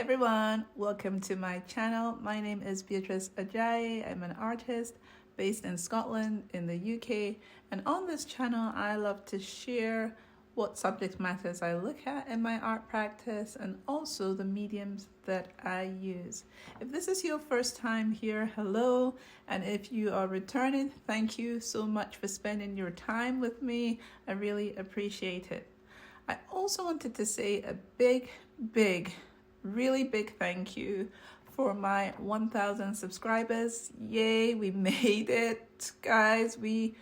everyone, welcome to my channel. My name is Beatrice Ajayi. I'm an artist based in Scotland in the UK, and on this channel I love to share what subject matters I look at in my art practice and also the mediums that I use. If this is your first time here, hello, and if you are returning, thank you so much for spending your time with me. I really appreciate it. I also wanted to say a really big thank you for my 1,000 subscribers. Yay, we made it, guys. We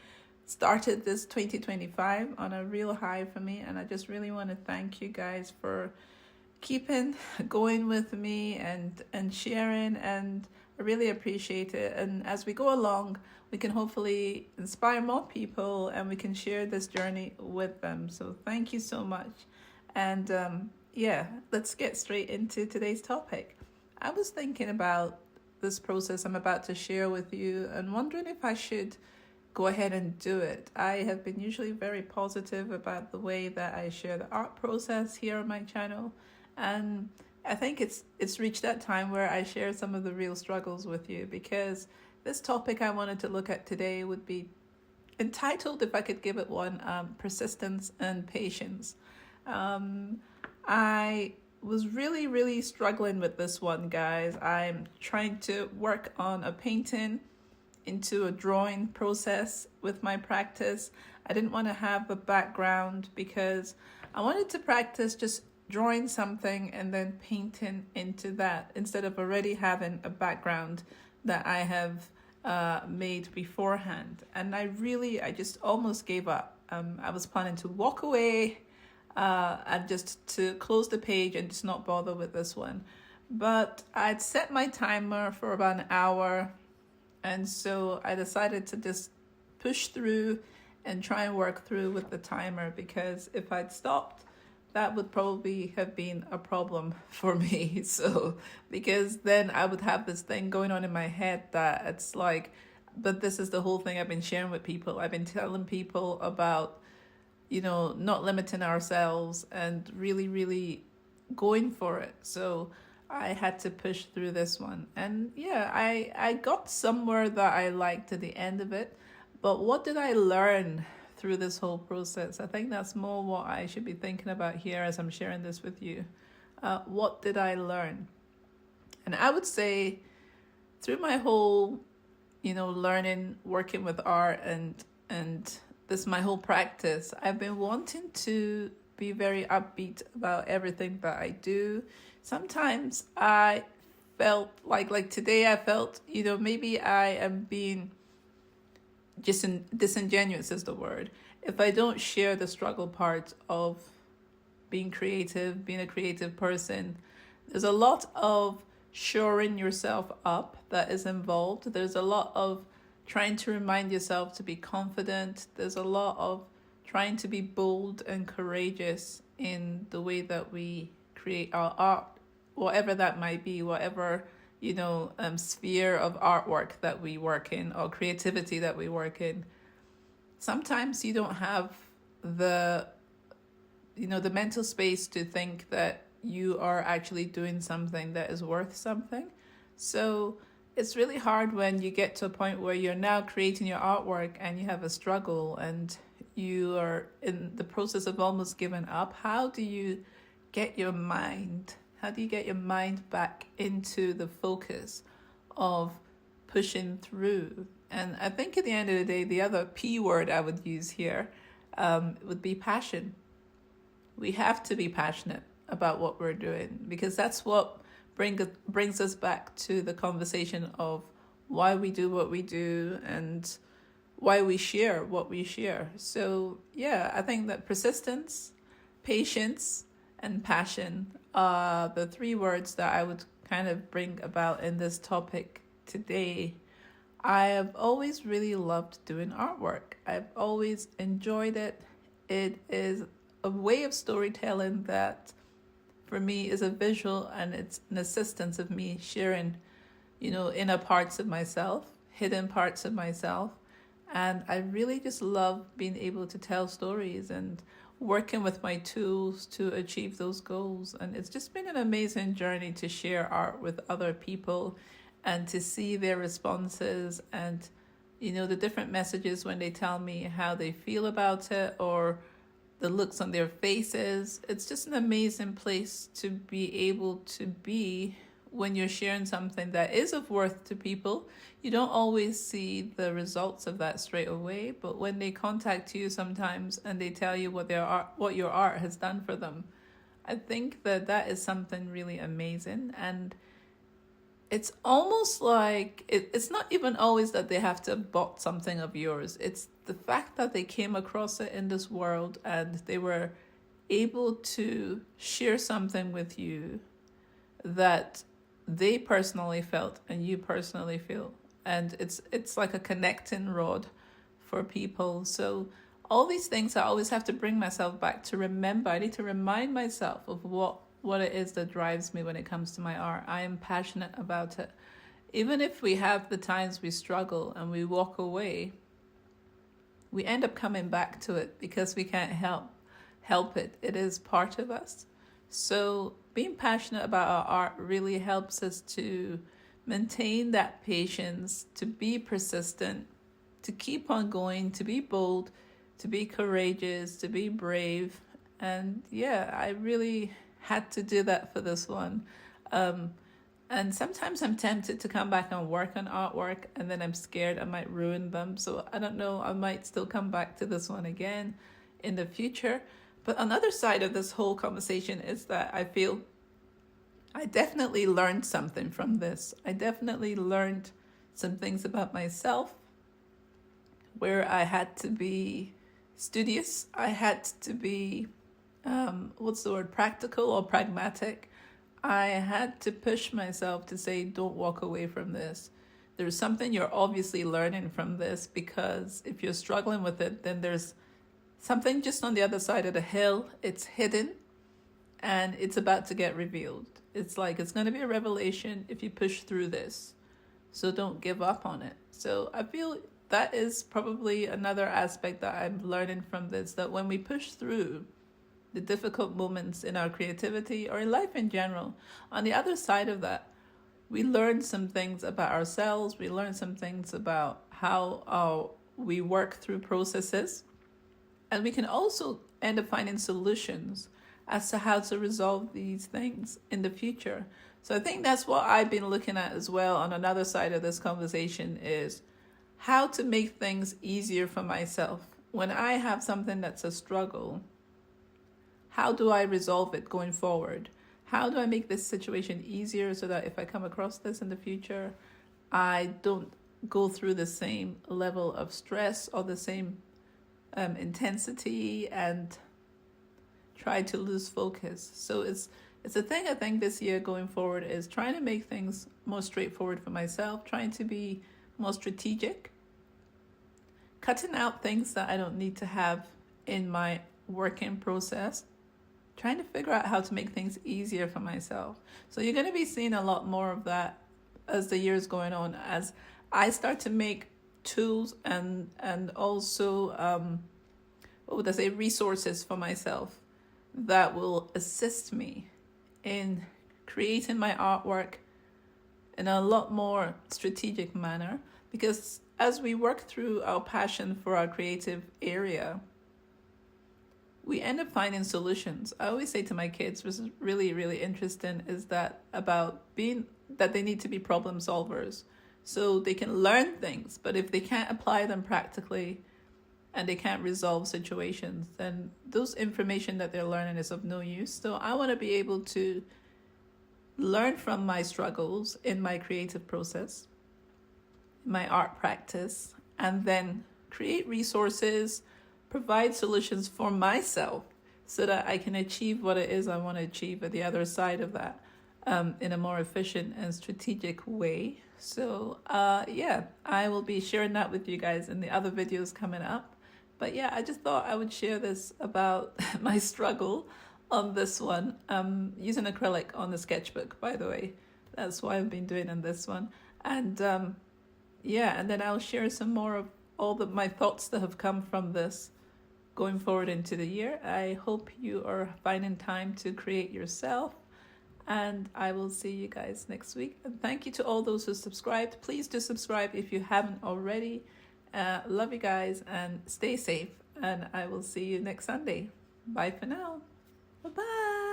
started this 2025 on a real high for me, and I just really want to thank you guys for keeping going with me and sharing, and I really appreciate it. And as we go along, we can hopefully inspire more people and we can share this journey with them. So thank you so much. And yeah, let's get straight into today's topic. I was thinking about this process I'm about to share with you and wondering if I should go ahead and do it. I have been usually very positive about the way that I share the art process here on my channel, and I think it's reached that time where I share some of the real struggles with you, because this topic I wanted to look at today would be entitled, if I could give it one, persistence and patience. I was really struggling with this one, guys. I'm trying to work on a painting into a drawing process with my practice. I didn't want to have a background because I wanted to practice just drawing something and then painting into that instead of already having a background that I have made beforehand. And I just almost gave up. I was planning to walk away and just to close the page and just not bother with this one. But I'd set my timer for about an hour, and so I decided to just push through and try and work through with the timer, because if I'd stopped, that would probably have been a problem for me. So, because then I would have this thing going on in my head that it's like, but this is the whole thing I've been sharing with people. I've been telling people about, not limiting ourselves and really going for it. So I had to push through this one. And yeah, I got somewhere that I liked at the end of it. But what did I learn through this whole process? I think that's more what I should be thinking about here as I'm sharing this with you. What did I learn? And I would say through my whole, learning, working with art and this my whole practice, I've been wanting to be very upbeat about everything that I do. Sometimes I felt like today I felt, maybe I am being just disingenuous is the word, if I don't share the struggle part of being creative, being a creative person. There's a lot of shoring yourself up that is involved. There's a lot of trying to remind yourself to be confident. There's a lot of trying to be bold and courageous in the way that we create our art, whatever that might be, whatever sphere of artwork that we work in or creativity that we work in. Sometimes you don't have the mental space to think that you are actually doing something that is worth something. So it's really hard when you get to a point where you're now creating your artwork and you have a struggle and you are in the process of almost giving up. How do you get your mind back into the focus of pushing through? And I think at the end of the day, the other P word I would use here would be passion. We have to be passionate about what we're doing, because that's what brings us back to the conversation of why we do what we do and why we share what we share. So yeah, I think that persistence, patience, and passion are the three words that I would kind of bring about in this topic today. I have always really loved doing artwork. I've always enjoyed it. It is a way of storytelling that for me is a visual, and it's an assistance of me sharing, inner parts of myself, hidden parts of myself. And I really just love being able to tell stories. And working with my tools to achieve those goals. And it's just been an amazing journey to share art with other people and to see their responses and, you know, the different messages when they tell me how they feel about it or the looks on their faces. It's just an amazing place to be able to be when you're sharing something that is of worth to people. You don't always see the results of that straight away, but when they contact you sometimes and they tell you what your art has done for them, I think that that is something really amazing. And it's almost like it's not even always that they have to have bought something of yours. It's the fact that they came across it in this world and they were able to share something with you that they personally felt and you personally feel. And it's like a connecting rod for people. So all these things I always have to bring myself back to remember. I need to remind myself of what it is that drives me when it comes to my art. I am passionate about it. Even if we have the times we struggle and we walk away, we end up coming back to it because we can't help it. It is part of us. So being passionate about our art really helps us to maintain that patience, to be persistent, to keep on going, to be bold, to be courageous, to be brave. And yeah, I really had to do that for this one. And sometimes I'm tempted to come back and work on artwork and then I'm scared I might ruin them. So I don't know, I might still come back to this one again in the future. But another side of this whole conversation is that I feel I definitely learned something from this. I definitely learned some things about myself where I had to be studious. I had to be, practical or pragmatic. I had to push myself to say, don't walk away from this. There's something you're obviously learning from this, because if you're struggling with it, then there's something just on the other side of the hill. It's hidden and it's about to get revealed. It's like it's going to be a revelation if you push through this. So don't give up on it. So I feel that is probably another aspect that I'm learning from this, that when we push through the difficult moments in our creativity or in life in general, on the other side of that, we learn some things about ourselves. We learn some things about how we work through processes. And we can also end up finding solutions as to how to resolve these things in the future. So I think that's what I've been looking at as well on another side of this conversation, is how to make things easier for myself. When I have something that's a struggle, how do I resolve it going forward? How do I make this situation easier so that if I come across this in the future, I don't go through the same level of stress or the same intensity and try to lose focus. So it's a thing I think this year going forward is trying to make things more straightforward for myself, trying to be more strategic, cutting out things that I don't need to have in my working process, trying to figure out how to make things easier for myself. So you're going to be seeing a lot more of that as the year is going on, as I start to make tools and also resources for myself that will assist me in creating my artwork in a lot more strategic manner. Because as we work through our passion for our creative area, we end up finding solutions. I always say to my kids, which is really, really interesting, is that they need to be problem solvers. So they can learn things, but if they can't apply them practically and they can't resolve situations, then those information that they're learning is of no use. So I want to be able to learn from my struggles in my creative process, my art practice, and then create resources, provide solutions for myself so that I can achieve what it is I want to achieve at the other side of that in a more efficient and strategic way. So I will be sharing that with you guys in the other videos coming up. But yeah, I just thought I would share this about my struggle on this one. Using acrylic on the sketchbook, by the way. That's what I've been doing on this one. And and then I'll share some more of all my thoughts that have come from this going forward into the year. I hope you are finding time to create yourself. And I will see you guys next week. And thank you to all those who subscribed. Please do subscribe if you haven't already. Love you guys and stay safe. And I will see you next Sunday. Bye for now. Bye-bye.